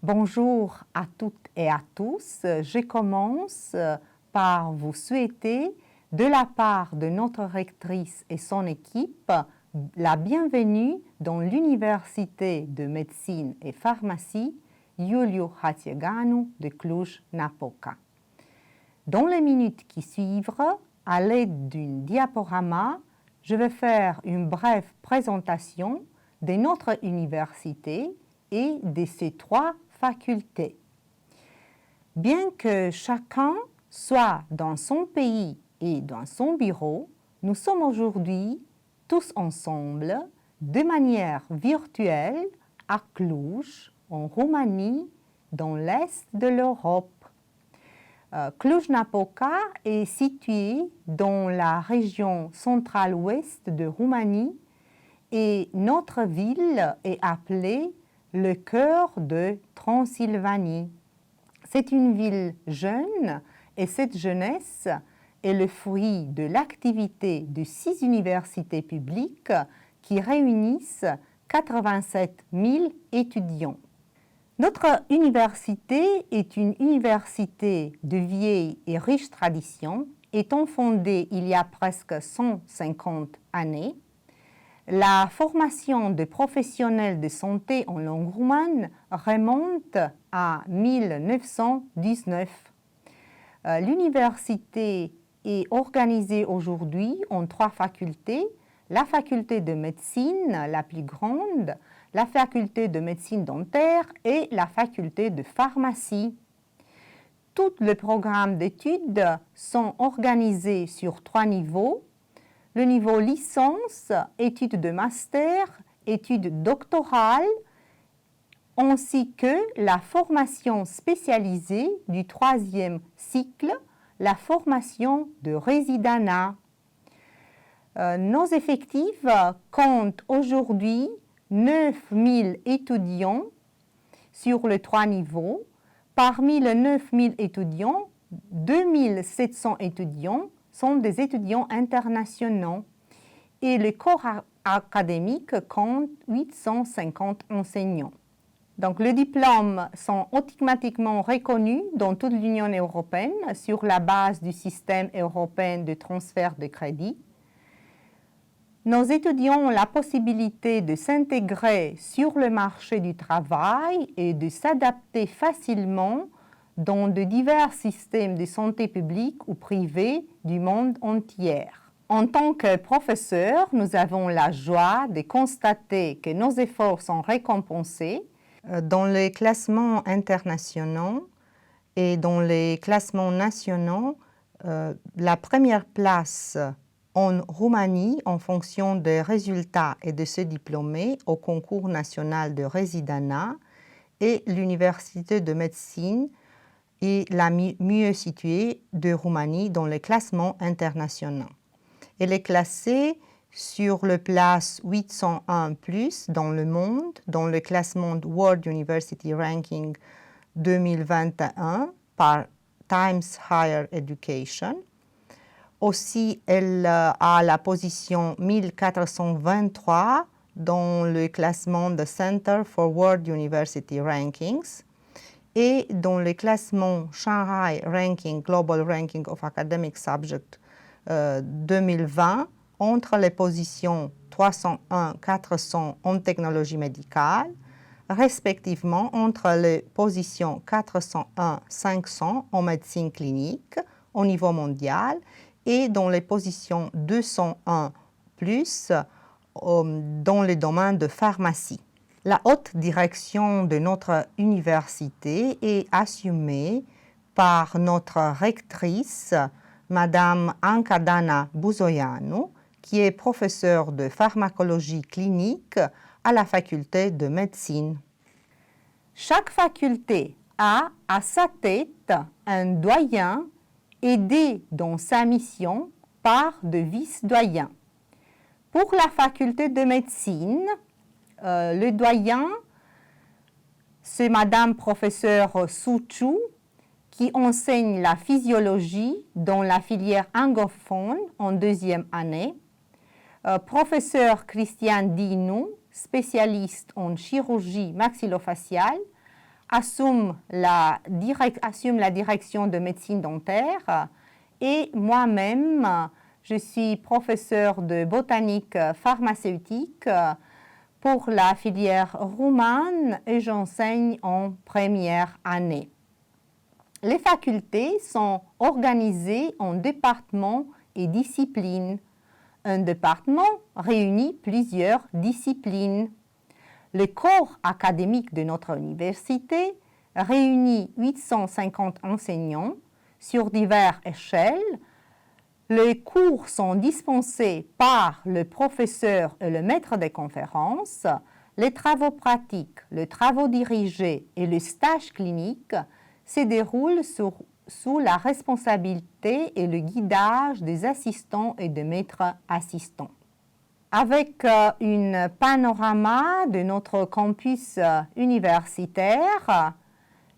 Bonjour à toutes et à tous. Je commence par vous souhaiter, de la part de notre rectrice et son équipe, la bienvenue dans l'Université de médecine et pharmacie Iuliu Hațegaну de Cluj-Napoca. Dans les minutes qui suivent, à l'aide d'un diaporama, je vais faire une brève présentation de notre université et de ses trois facultés. Bien que chacun soit dans son pays et dans son bureau, nous sommes aujourd'hui tous ensemble, de manière virtuelle, à Cluj, en Roumanie, dans l'est de l'Europe. Cluj-Napoca est situé dans la région centrale-ouest de Roumanie et notre ville est appelée le cœur de Transylvanie. C'est une ville jeune et cette jeunesse est le fruit de l'activité de 6 universités publiques qui réunissent 87 000 étudiants. Notre université est une université de vieille et riche tradition, étant fondée il y a presque 150 années. La formation de professionnels de santé en langue roumaine remonte à 1919. L'université est organisée aujourd'hui en 3 facultés: la faculté de médecine, la plus grande, la faculté de médecine dentaire et la faculté de pharmacie. Tous les programmes d'études sont organisés sur 3 niveaux: le niveau licence, études de master, études doctorales, ainsi que la formation spécialisée du 3e cycle, la formation de résidanat. Nos effectifs comptent aujourd'hui 9 000 étudiants sur les 3 niveaux. Parmi les 9 000 étudiants, 2 700 étudiants sont des étudiants internationaux et le corps académique compte 850 enseignants. Donc, les diplômes sont automatiquement reconnus dans toute l'Union européenne sur la base du système européen de transfert de crédit. Nos étudiants ont la possibilité de s'intégrer sur le marché du travail et de s'adapter facilement dans de divers systèmes de santé publique ou privés du monde entier. En tant que professeurs, nous avons la joie de constater que nos efforts sont récompensés. Dans les classements internationaux et dans les classements nationaux, la première place en Roumanie en fonction des résultats et de ses diplômés au concours national de résidanat, et l'université de médecine est la mieux située de Roumanie dans les classements internationaux. Elle est classée sur le place 801+, dans le monde, dans le classement World University Ranking 2021 par Times Higher Education. Aussi, elle a la position 1423 dans le classement de Center for World University Rankings et dans le classement Shanghai Ranking, Global Ranking of Academic Subjects 2020, entre les positions 301-400 en technologie médicale, respectivement entre les positions 401-500 en médecine clinique au niveau mondial et dans les positions 201 plus dans le domaine de pharmacie. La haute direction de notre université est assumée par notre rectrice, Madame Anca Dana Buzoianu, qui est professeure de pharmacologie clinique à la faculté de médecine. Chaque faculté a à sa tête un doyen aidé dans sa mission par de vice-doyens. Pour la faculté de médecine, le doyen, c'est Madame professeure Suciu, qui enseigne la physiologie dans la filière anglophone en 2e année. Professeur Cristian Dinu, spécialiste en chirurgie maxillofaciale, assume la direction de médecine dentaire et moi-même, je suis professeure de botanique pharmaceutique pour la filière roumaine et j'enseigne en première année. Les facultés sont organisées en départements et disciplines. Un département réunit plusieurs disciplines. Le corps académique de notre université réunit 850 enseignants sur diverses échelles. Les cours sont dispensés par le professeur et le maître des conférences. Les travaux pratiques, les travaux dirigés et le stage clinique se déroulent sous la responsabilité et le guidage des assistants et des maîtres assistants. Avec un panorama de notre campus universitaire,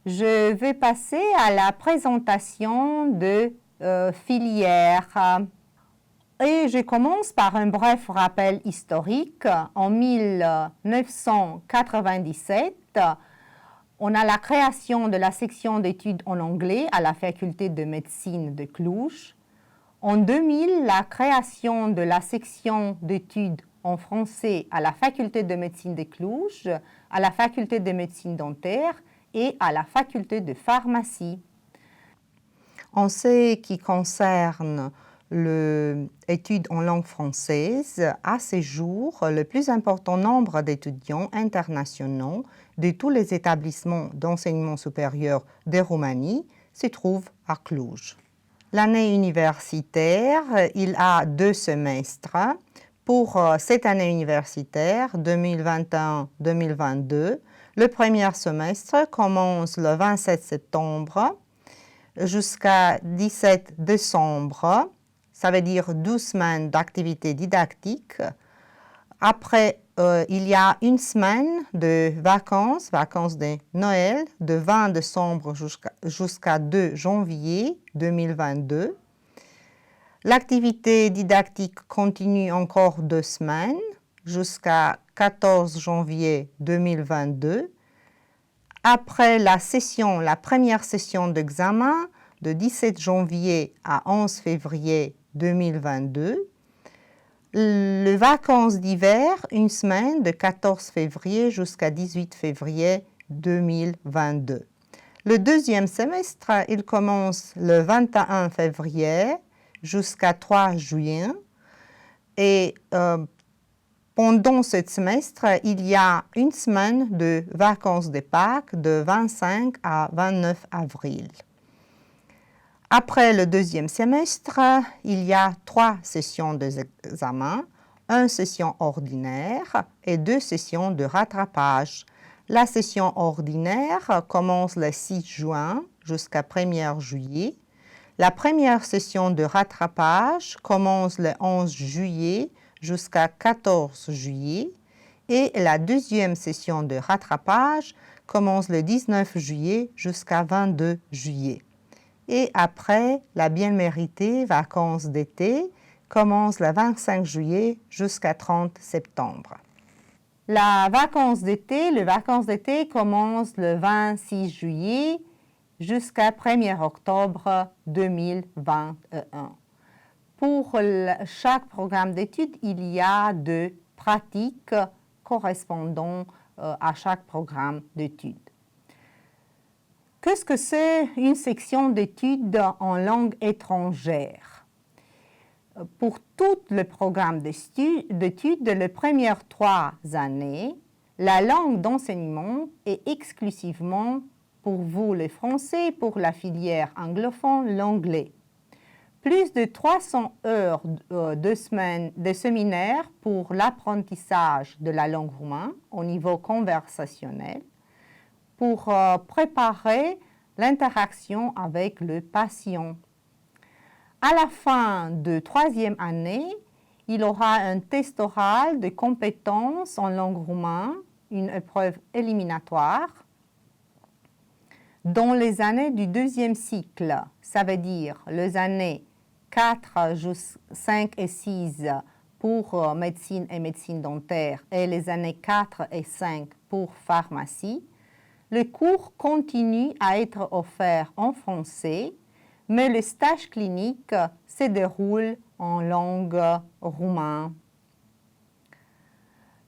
je vais passer à la présentation de filières. Et je commence par un bref rappel historique. En 1997, on a la création de la section d'études en anglais à la faculté de médecine de Cluj. En 2000, la création de la section d'études en français à la faculté de médecine de Cluj, à la faculté de médecine dentaire et à la faculté de pharmacie. En ce qui concerne l'étude en langue française, à ce jour, le plus important nombre d'étudiants internationaux de tous les établissements d'enseignement supérieur de Roumanie se trouve à Cluj. L'année universitaire, il a 2 semestres. Pour cette année universitaire 2021-2022, le premier semestre commence le 27 septembre jusqu'à 17 décembre. Ça veut dire 12 semaines d'activité didactique. Après, il y a une semaine de vacances de Noël, de 20 décembre jusqu'à 2 janvier 2022. L'activité didactique continue encore 2 semaines, jusqu'à 14 janvier 2022. Après la première session d'examen, de 17 janvier à 11 février 2022, les vacances d'hiver, une semaine de 14 février jusqu'à 18 février 2022. Le deuxième semestre, il commence le 21 février jusqu'à 3 juillet et pendant ce semestre, il y a une semaine de vacances de Pâques de 25 à 29 avril. Après le deuxième semestre, il y a 3 sessions d'examen, une session ordinaire et 2 sessions de rattrapage. La session ordinaire commence le 6 juin jusqu'à 1er juillet. La première session de rattrapage commence le 11 juillet jusqu'à 14 juillet et la deuxième session de rattrapage commence le 19 juillet jusqu'à 22 juillet. Et après, la bien méritée vacances d'été commence le 25 juillet jusqu'à 30 septembre. Les vacances d'été commencent le 26 juillet jusqu'à 1er octobre 2021. Pour chaque programme d'études, il y a de pratiques correspondant à chaque programme d'études. Qu'est-ce que c'est une section d'études en langue étrangère? Pour tout le programme d'études, les premières 3 années, la langue d'enseignement est exclusivement pour vous les Français, pour la filière anglophone, l'anglais. Plus de 300 heures de séminaires pour l'apprentissage de la langue roumaine au niveau conversationnel pour préparer l'interaction avec le patient. À la fin de 3e année, il aura un test oral de compétences en langue roumaine, une épreuve éliminatoire. Dans les années du 2e cycle, ça veut dire les années 4, 5 et 6 pour médecine et médecine dentaire et les années 4 et 5 pour pharmacie, le cours continue à être offert en français, mais le stage clinique se déroule en langue roumaine.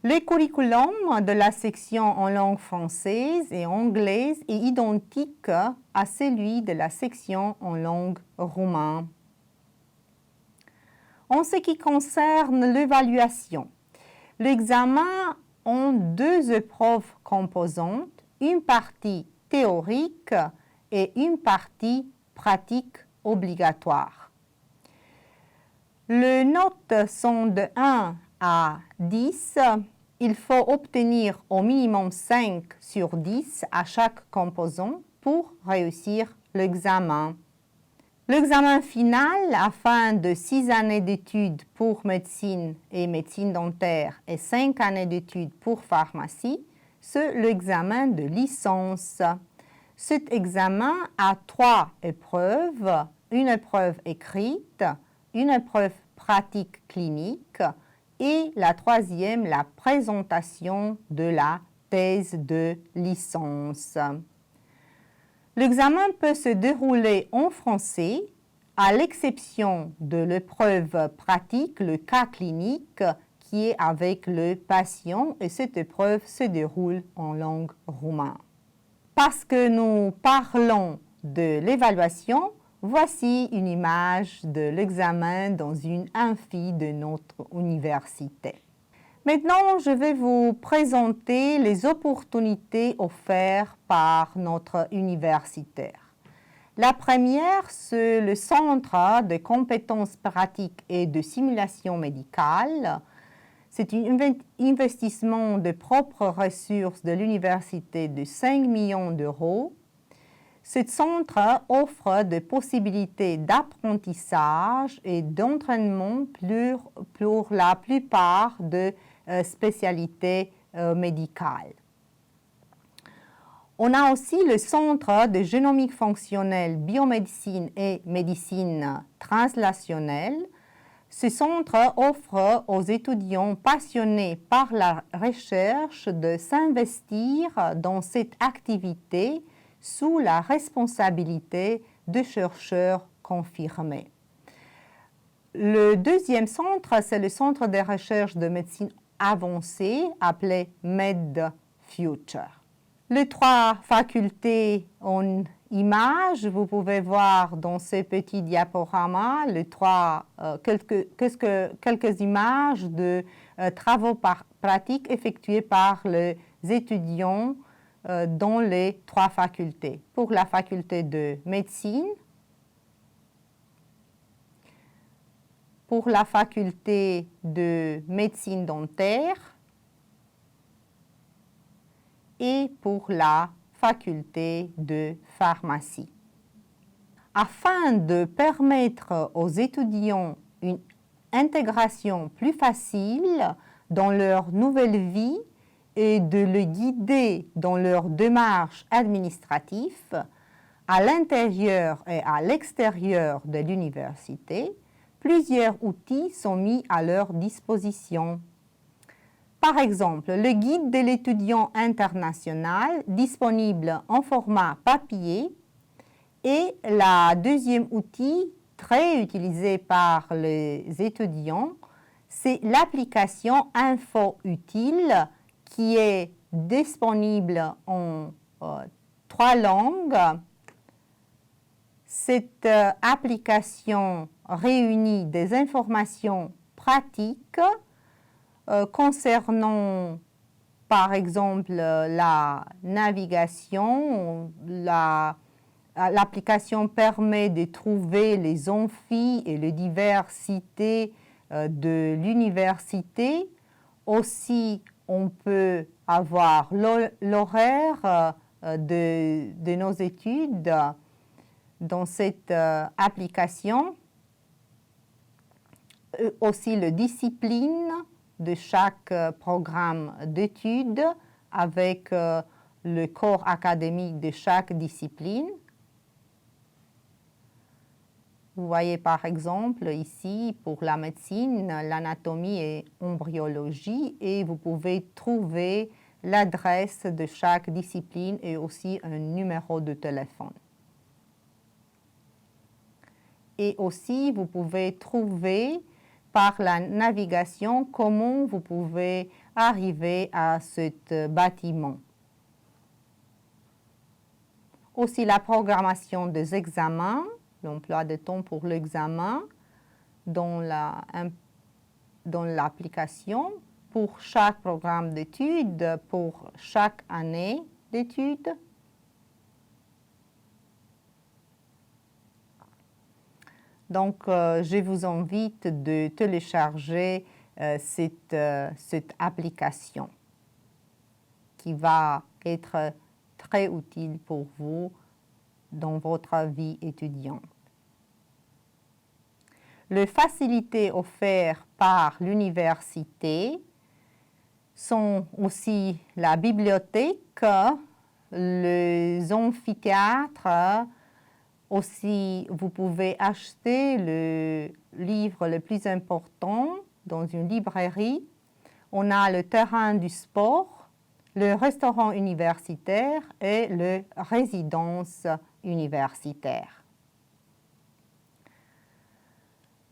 Le curriculum de la section en langue française et anglaise est identique à celui de la section en langue roumaine. En ce qui concerne l'évaluation, l'examen a deux épreuves composantes, une partie théorique et une partie pratique obligatoire. Les notes sont de 1 à 10. Il faut obtenir au minimum 5 sur 10 à chaque composant pour réussir l'examen. L'examen final, à fin de 6 années d'études pour médecine et médecine dentaire et 5 années d'études pour pharmacie, c'est l'examen de licence. Cet examen a 3 épreuves, une épreuve écrite, une épreuve pratique clinique et la troisième, la présentation de la thèse de licence. L'examen peut se dérouler en français, à l'exception de l'épreuve pratique, le cas clinique, qui est avec le patient, et cette épreuve se déroule en langue roumaine. Parce que nous parlons de l'évaluation, voici une image de l'examen dans une amphi de notre université. Maintenant, je vais vous présenter les opportunités offertes par notre université. La première, c'est le Centre de compétences pratiques et de simulation médicale. C'est un investissement de propres ressources de l'université de 5 millions d'euros. Ce centre offre des possibilités d'apprentissage et d'entraînement pour la plupart des spécialités médicales. On a aussi le Centre de génomique fonctionnelle, biomédecine et médecine translationnelle. Ce centre offre aux étudiants passionnés par la recherche de s'investir dans cette activité sous la responsabilité de chercheurs confirmés. Le deuxième centre, c'est le Centre de recherche de médecine avancée, appelé MedFuture. Les 3 facultés en images, vous pouvez voir dans ces petits diaporamas quelques images de travaux pratiques effectués par les étudiants dans les 3 facultés. Pour la faculté de médecine, pour la faculté de médecine dentaire et pour la faculté de pharmacie. Afin de permettre aux étudiants une intégration plus facile dans leur nouvelle vie et de les guider dans leur démarche administrative, à l'intérieur et à l'extérieur de l'université, plusieurs outils sont mis à leur disposition. Par exemple, le guide de l'étudiant international disponible en format papier et le deuxième outil très utilisé par les étudiants, c'est l'application Info Utile qui est disponible en 3 langues. Cette application réunit des informations pratiques concernant, par exemple, la navigation. L'application permet de trouver les amphis et les diversités de l'université. Aussi, on peut avoir l'horaire de nos études dans cette application. Aussi, la discipline de chaque programme d'études avec le corps académique de chaque discipline. Vous voyez par exemple ici pour la médecine, l'anatomie et embryologie et vous pouvez trouver l'adresse de chaque discipline et aussi un numéro de téléphone. Et aussi, vous pouvez trouver par la navigation comment vous pouvez arriver à ce bâtiment. Aussi la programmation des examens, l'emploi de temps pour l'examen dans l'application pour chaque programme d'études, pour chaque année d'études. Donc, je vous invite de télécharger cette application qui va être très utile pour vous dans votre vie étudiante. Les facilités offertes par l'université sont aussi la bibliothèque, les amphithéâtres. Aussi, vous pouvez acheter le livre le plus important dans une librairie. On a le terrain du sport, le restaurant universitaire et la résidence universitaire.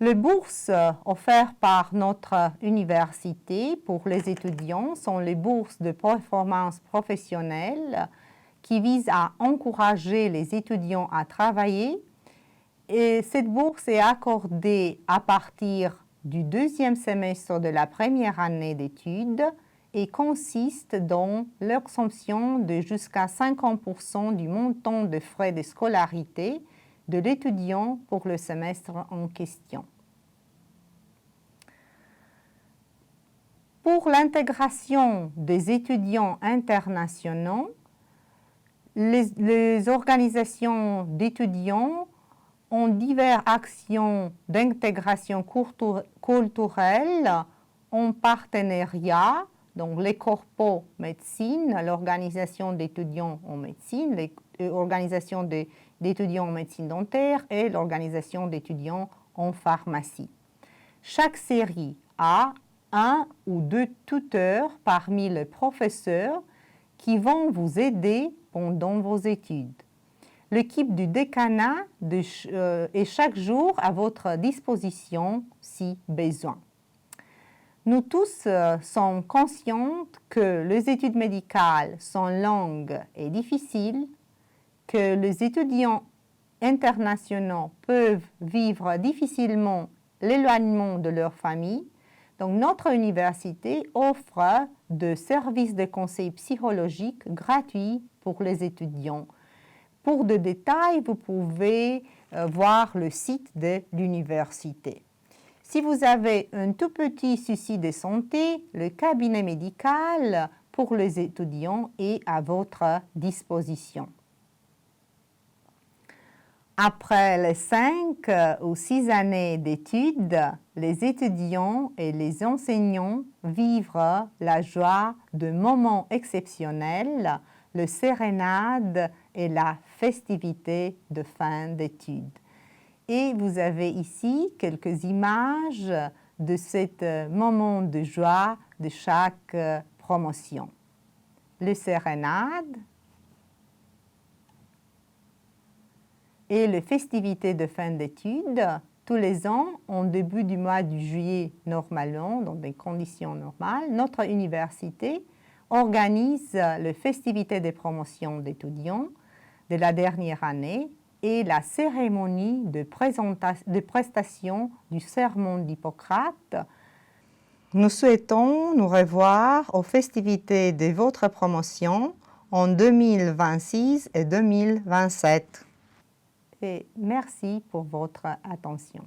Les bourses offertes par notre université pour les étudiants sont les bourses de performance professionnelle qui visent à encourager les étudiants à travailler. Et cette bourse est accordée à partir du deuxième semestre de la première année d'études et consiste dans l'exemption de jusqu'à 50% du montant de frais de scolarité de l'étudiant pour le semestre en question. Pour l'intégration des étudiants internationaux, les organisations d'étudiants ont diverses actions d'intégration culturelle en partenariat, donc les corpos médecine, l'organisation d'étudiants en médecine, l'organisation d'étudiants en médecine dentaire et l'organisation d'étudiants en pharmacie. Chaque série a un ou deux tuteurs parmi les professeurs qui vont vous aider pendant vos études. L'équipe du décanat est chaque jour à votre disposition si besoin. Nous tous sommes conscients que les études médicales sont longues et difficiles, que les étudiants internationaux peuvent vivre difficilement l'éloignement de leur famille. Donc, notre université offre des services de conseil psychologique gratuits pour les étudiants. Pour des détails, vous pouvez voir le site de l'université. Si vous avez un tout petit souci de santé, le cabinet médical pour les étudiants est à votre disposition. Après les 5 ou 6 années d'études, les étudiants et les enseignants vivent la joie de moments exceptionnels, le sérénade et la festivité de fin d'études. Et vous avez ici quelques images de ce moment de joie de chaque promotion. Le sérénade et les festivités de fin d'études, tous les ans, en début du mois de juillet, normalement, dans des conditions normales, notre université organise les festivités de promotion d'étudiants de la dernière année et la cérémonie de prestation du sermon d'Hippocrate. Nous souhaitons nous revoir aux festivités de votre promotion en 2026 et 2027. Et merci pour votre attention.